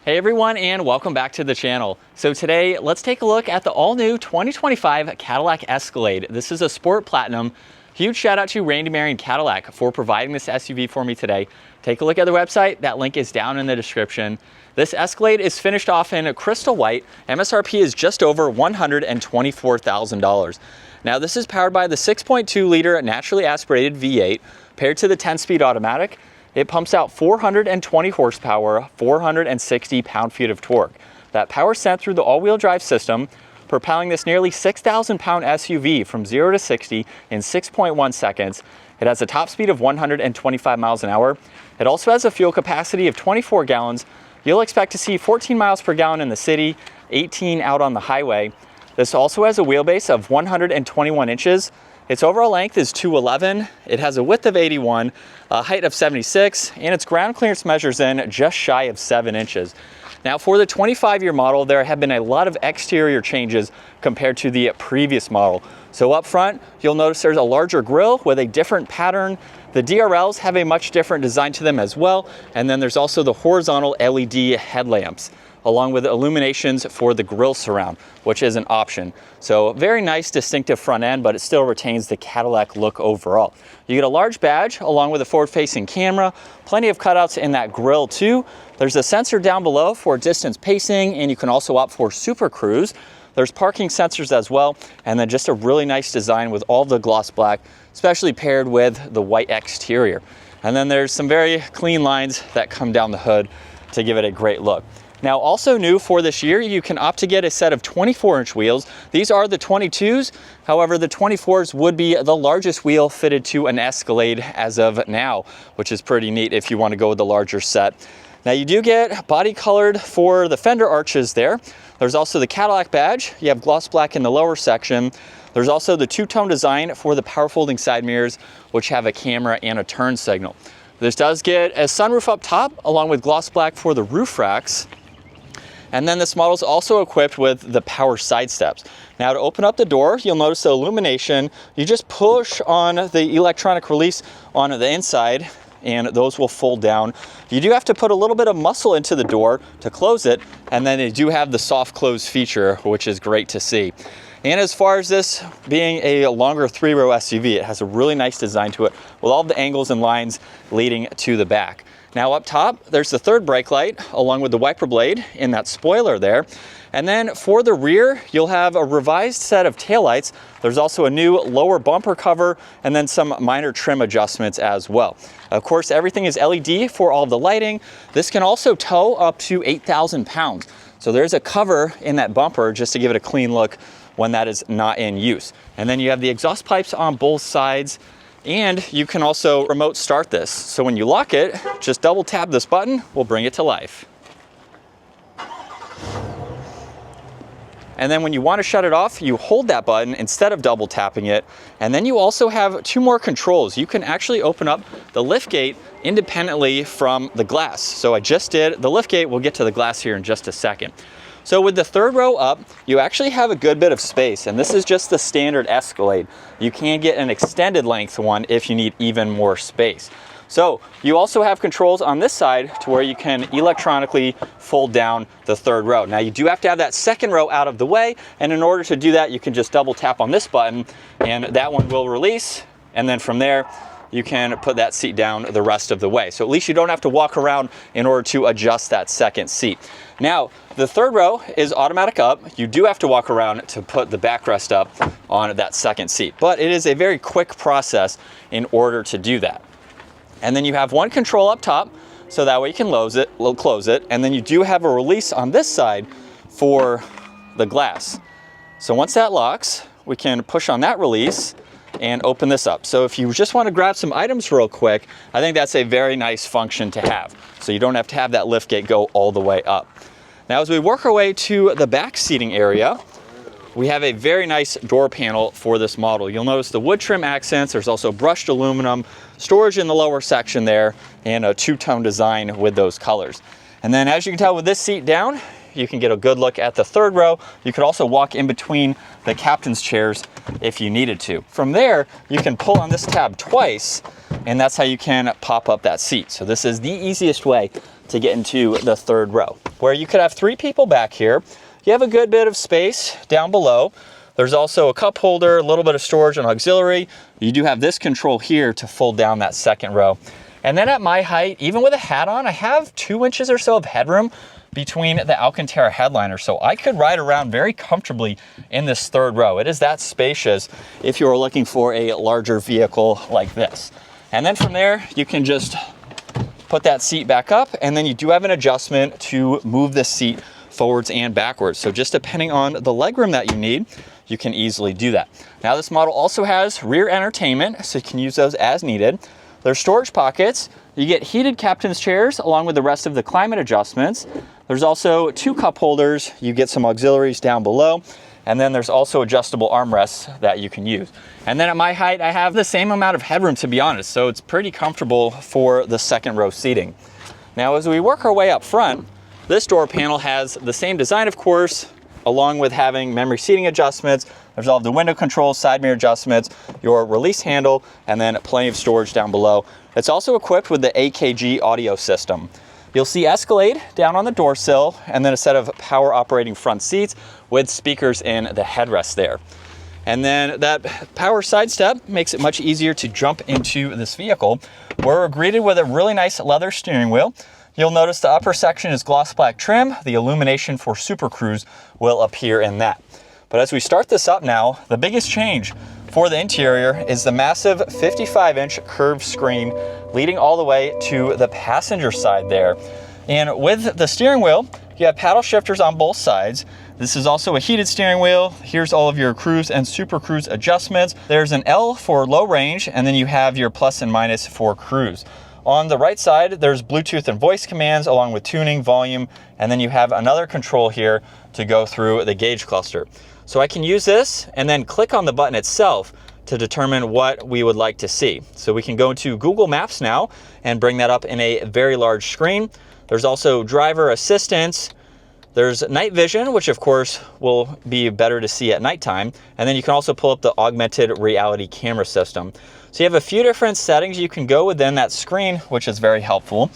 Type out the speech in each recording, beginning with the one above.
Hey everyone, and welcome back to the channel. So today, let's take a look at the all-new 2025 Cadillac Escalade. This is a Sport Platinum. Huge shout out to Randy Marion Cadillac for providing this SUV for me today. Take a look at the website. That link is down in the description. This Escalade is finished off in crystal white. MSRP is just over $124,000. Now this is powered by the 6.2 liter naturally aspirated V8 paired to the 10-speed automatic. It pumps out 420 horsepower, 460 pound-feet of torque. That power sent through the all-wheel drive system, propelling this nearly 6,000-pound SUV from 0 to 60 in 6.1 seconds. It has a top speed of 125 miles an hour. It also has a fuel capacity of 24 gallons. You'll expect to see 14 miles per gallon in the city, 18 out on the highway. This also has a wheelbase of 121 inches. Its overall length is 211. It has a width of 81, a height of 76, and its ground clearance measures in just shy of 7 inches. Now for the 25-year model, there have been a lot of exterior changes compared to the previous model. So up front, you'll notice there's a larger grille with a different pattern. The DRLs have a much different design to them as well. And then there's also the horizontal LED headlamps, along with illuminations for the grille surround, which is an option. So very nice distinctive front end, but it still retains the Cadillac look overall. You get a large badge along with a forward-facing camera, plenty of cutouts in that grille too. There's a sensor down below for distance pacing, and you can also opt for Super Cruise. There's parking sensors as well, and then just a really nice design with all the gloss black, especially paired with the white exterior. And then there's some very clean lines that come down the hood to give it a great look. Now also new for this year, you can opt to get a set of 24-inch wheels. These are the 22s. However, the 24s would be the largest wheel fitted to an Escalade as of now, which is pretty neat if you want to go with the larger set. Now you do get body colored for the fender arches there. There's also the Cadillac badge. You have gloss black in the lower section. There's also the two-tone design for the power folding side mirrors, which have a camera and a turn signal. This does get a sunroof up top, along with gloss black for the roof racks. And then this model is also equipped with the power side steps. Now to open up the door, you'll notice the illumination. You just push on the electronic release on the inside, and those will fold down. You do have to put a little bit of muscle into the door to close it, and then they do have the soft close feature, which is great to see. And as far as this being a longer 3-row SUV, it has a really nice design to it with all the angles and lines leading to the back. Now up top, there's the third brake light along with the wiper blade in that spoiler there. And then for the rear, you'll have a revised set of taillights. There's also a new lower bumper cover and then some minor trim adjustments as well. Of course, everything is LED for all of the lighting. This can also tow up to 8,000 pounds. So there's a cover in that bumper just to give it a clean look when that is not in use. And then you have the exhaust pipes on both sides. And you can also remote start this. So when you lock it, just double tap this button, we'll bring it to life. And then when you want to shut it off, you hold that button instead of double tapping it. And then you also have 2 more controls. You can actually open up the liftgate independently from the glass. So I just did the liftgate. We'll get to the glass here in just a second. So with the third row up, you actually have a good bit of space, and this is just the standard Escalade. You can get an extended length one if you need even more space. So you also have controls on this side to where you can electronically fold down the third row. Now you do have to have that second row out of the way, and in order to do that, you can just double tap on this button, and that one will release, and then from there, you can put that seat down the rest of the way. So at least you don't have to walk around in order to adjust that second seat. Now, the third row is automatic up. You do have to walk around to put the backrest up on that second seat, but it is a very quick process in order to do that. And then you have one control up top, so that way you can close it, and then you do have a release on this side for the glass. So once that locks, we can push on that release and open this up. So if you just want to grab some items real quick, I think that's a very nice function to have. So you don't have to have that liftgate go all the way up. Now as we work our way to the back seating area, we have a very nice door panel for this model. You'll notice the wood trim accents. There's also brushed aluminum, storage in the lower section there, and a two-tone design with those colors. And then as you can tell with this seat down, you can get a good look at the third row. You could also walk in between the captain's chairs if you needed to. From there, you can pull on this tab twice, and that's how you can pop up that seat. So this is the easiest way to get into the third row, where you could have 3 people back here. You have a good bit of space down below. There's also a cup holder, a little bit of storage and auxiliary. You do have this control here to fold down that second row. And then at my height, even with a hat on, I have 2 inches or so of headroom between the Alcantara headliner. So I could ride around very comfortably in this third row. It is that spacious if you're looking for a larger vehicle like this. And then from there, you can just put that seat back up, and then you do have an adjustment to move the seat forwards and backwards. So just depending on the legroom that you need, you can easily do that. Now this model also has rear entertainment, so you can use those as needed. There's storage pockets. You get heated captain's chairs along with the rest of the climate adjustments. There's also 2 cup holders. You get some auxiliaries down below. And then there's also adjustable armrests that you can use. And then at my height, I have the same amount of headroom, to be honest. So it's pretty comfortable for the second row seating. Now, as we work our way up front, this door panel has the same design, of course, along with having memory seating adjustments. There's all of the window controls, side mirror adjustments, your release handle, and then plenty of storage down below. It's also equipped with the AKG audio system. You'll see Escalade down on the door sill, and then a set of power operating front seats with speakers in the headrest there. And then that power side step makes it much easier to jump into this vehicle. We're greeted with a really nice leather steering wheel. You'll notice the upper section is gloss black trim. The illumination for Super Cruise will appear in that. But as we start this up now, the biggest change for the interior is the massive 55-inch curved screen leading all the way to the passenger side there. And with the steering wheel, you have paddle shifters on both sides. This is also a heated steering wheel. Here's all of your cruise and Super Cruise adjustments. There's an L for low range, and then you have your plus and minus for cruise. On the right side, there's Bluetooth and voice commands along with tuning, volume, and then you have another control here to go through the gauge cluster. So I can use this and then click on the button itself to determine what we would like to see. So we can go to Google Maps now and bring that up in a very large screen. There's also driver assistance. There's night vision, which of course will be better to see at nighttime. And then you can also pull up the augmented reality camera system. So you have a few different settings you can go within that screen, which is very helpful.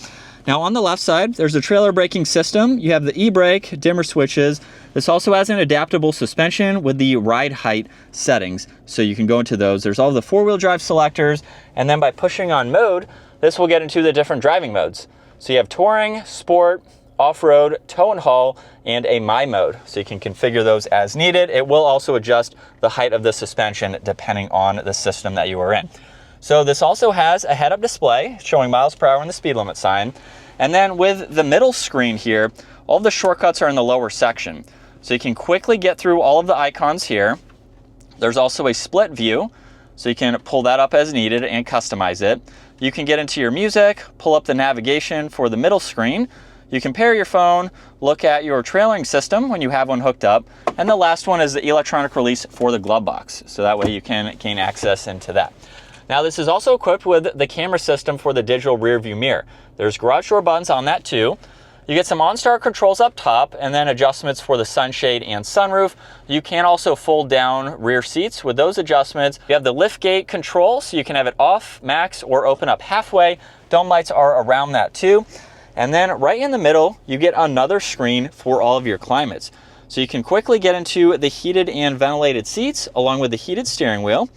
Now on the left side, there's a trailer braking system. You have the e-brake, dimmer switches. This also has an adaptable suspension with the ride height settings. So you can go into those. There's all the 4-wheel drive selectors. And then by pushing on mode, this will get into the different driving modes. So you have touring, sport, off-road, tow and haul, and a my mode. So you can configure those as needed. It will also adjust the height of the suspension depending on the system that you are in. So this also has a head-up display showing miles per hour and the speed limit sign. And then with the middle screen here, all the shortcuts are in the lower section. So you can quickly get through all of the icons here. There's also a split view, so you can pull that up as needed and customize it. You can get into your music, pull up the navigation for the middle screen. You can pair your phone, look at your trailering system when you have one hooked up. And the last one is the electronic release for the glove box. So that way you can gain access into that. Now this is also equipped with the camera system for the digital rear view mirror. There's garage door buttons on that too. You get some OnStar controls up top and then adjustments for the sunshade and sunroof. You can also fold down rear seats with those adjustments. You have the lift gate control, so you can have it off, max, or open up halfway. Dome lights are around that too. And then right in the middle, you get another screen for all of your climates. So you can quickly get into the heated and ventilated seats along with the heated steering wheel.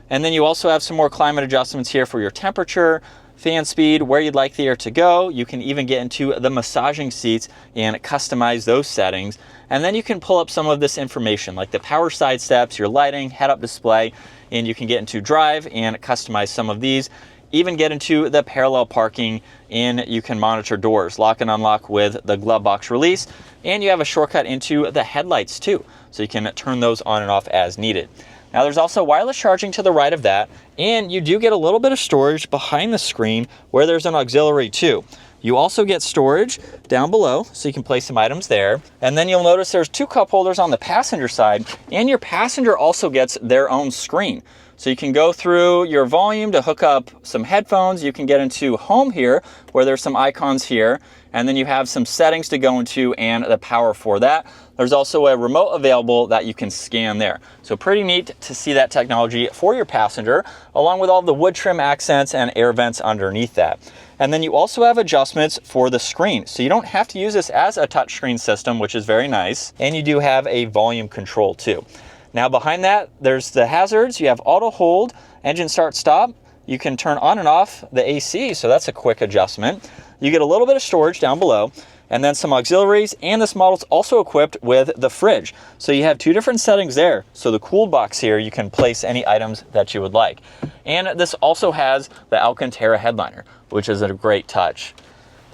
And then you also have some more climate adjustments here for your temperature, fan speed, where you'd like the air to go. You can even get into the massaging seats and customize those settings. And then you can pull up some of this information like the power side steps, your lighting, head-up display, and you can get into drive and customize some of these. Even get into the parallel parking, and you can monitor doors, lock and unlock with the glove box release. And you have a shortcut into the headlights too, so you can turn those on and off as needed. Now there's also wireless charging to the right of that, and you do get a little bit of storage behind the screen where there's an auxiliary too. You also get storage down below, so you can place some items there. And then you'll notice there's 2 cup holders on the passenger side, and your passenger also gets their own screen. So you can go through your volume to hook up some headphones. You can get into home here where there's some icons here, and then you have some settings to go into and the power for that. There's also a remote available that you can scan there. So pretty neat to see that technology for your passenger, along with all the wood trim accents and air vents underneath that. And then you also have adjustments for the screen. So you don't have to use this as a touchscreen system, which is very nice. And you do have a volume control too. Now behind that, there's the hazards. You have auto hold, engine start stop. You can turn on and off the AC, so that's a quick adjustment. You get a little bit of storage down below, and then some auxiliaries, and this model's also equipped with the fridge. So you have two different settings there. So the cooled box here, you can place any items that you would like. And this also has the Alcantara headliner, which is a great touch.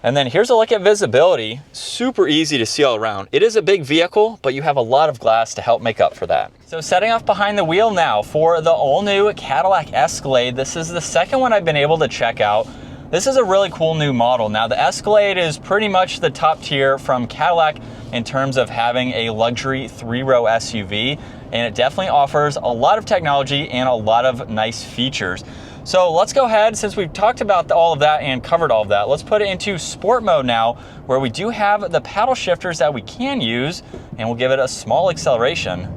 And then here's a look at visibility. Super easy to see all around. It is a big vehicle, but you have a lot of glass to help make up for that. So setting off behind the wheel now for the all-new Cadillac Escalade. This is the second one I've been able to check out. This is a really cool new model. Now the Escalade is pretty much the top tier from Cadillac in terms of having a luxury 3-row SUV, and it definitely offers a lot of technology and a lot of nice features. So let's go ahead, since we've talked about all of that and covered all of that, let's put it into sport mode now, where we do have the paddle shifters that we can use, and we'll give it a small acceleration.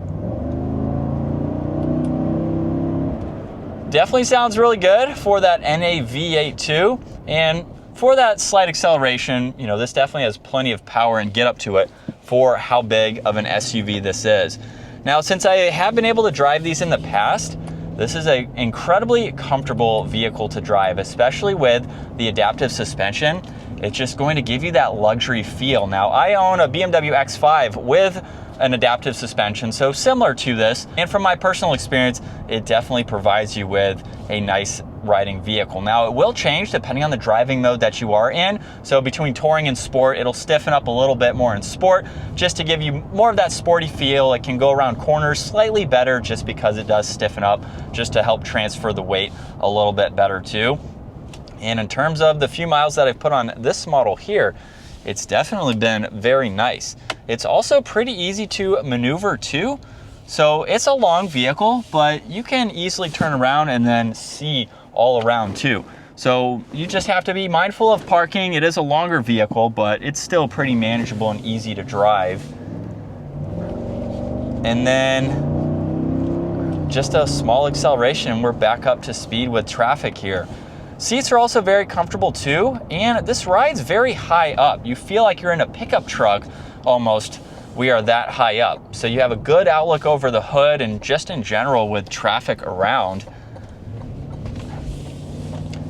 Definitely sounds really good for that NA V8 too, and for that slight acceleration, you know, this definitely has plenty of power and get up to it for how big of an SUV this is. Now, since I have been able to drive these in the past, this is an incredibly comfortable vehicle to drive, especially with the adaptive suspension. It's just going to give you that luxury feel. Now, I own a BMW X5 with an adaptive suspension, so similar to this. And from my personal experience, it definitely provides you with a nice riding vehicle. Now, it will change depending on the driving mode that you are in. So between touring and sport, it'll stiffen up a little bit more in sport, just to give you more of that sporty feel. It can go around corners slightly better just because it does stiffen up, just to help transfer the weight a little bit better too. And in terms of the few miles that I've put on this model here, it's definitely been very nice. It's also pretty easy to maneuver too. So it's a long vehicle, but you can easily turn around and then see all around too. So you just have to be mindful of parking. It is a longer vehicle, but it's still pretty manageable and easy to drive. And then just a small acceleration, we're back up to speed with traffic here. Seats are also very comfortable too, and this rides very high up. You feel like you're in a pickup truck almost. We are that high up. So you have a good outlook over the hood and just in general with traffic around.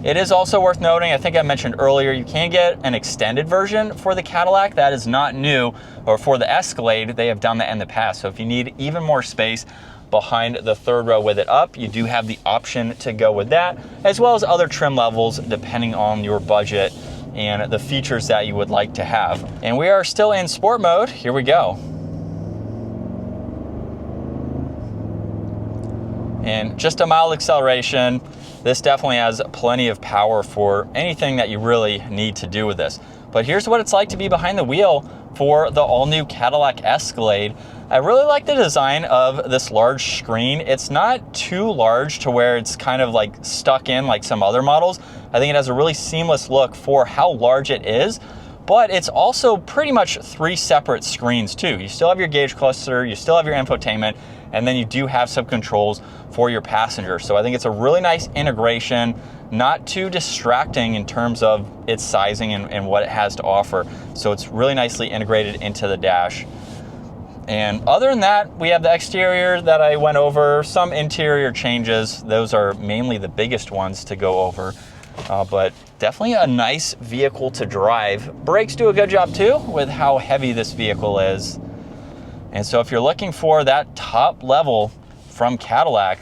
It is also worth noting, I think I mentioned earlier, you can get an extended version for the Cadillac. That is not new, or for the Escalade, they have done that in the past. So if you need even more space behind the third row with it up, you do have the option to go with that, as well as other trim levels depending on your budget and the features that you would like to have. And we are still in sport mode. Here we go. And just a mild acceleration. This definitely has plenty of power for anything that you really need to do with this. But here's what it's like to be behind the wheel for the all-new Cadillac Escalade. I really like the design of this large screen. It's not too large to where it's kind of like stuck in like some other models. I think it has a really seamless look for how large it is, but it's also pretty much 3 separate screens too. You still have your gauge cluster, you still have your infotainment, and then you do have some controls for your passenger. So I think it's a really nice integration, not too distracting in terms of its sizing and what it has to offer. So it's really nicely integrated into the dash. And other than that, we have the exterior that I went over, some interior changes. Those are mainly the biggest ones to go over, but definitely a nice vehicle to drive. Brakes do a good job too with how heavy this vehicle is. And so if you're looking for that top level from Cadillac,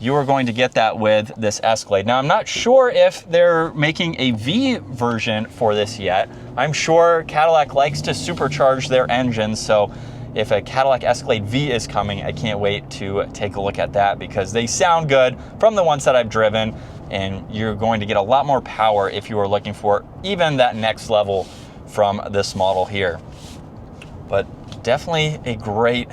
you are going to get that with this Escalade. Now, I'm not sure if they're making a V version for this yet. I'm sure Cadillac likes to supercharge their engines, so if a Cadillac Escalade V is coming, I can't wait to take a look at that because they sound good from the ones that I've driven, and you're going to get a lot more power if you are looking for even that next level from this model here. But definitely a great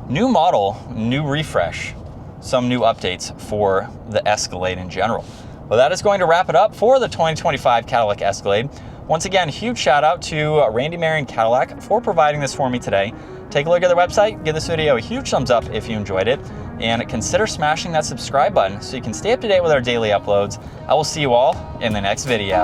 new model, new refresh, some new updates for the Escalade in general. Well, that is going to wrap it up for the 2025 Cadillac Escalade. Once again, huge shout out to Randy Marion Cadillac for providing this for me today. Take a look at their website, give this video a huge thumbs up if you enjoyed it, and consider smashing that subscribe button so you can stay up to date with our daily uploads. I will see you all in the next video.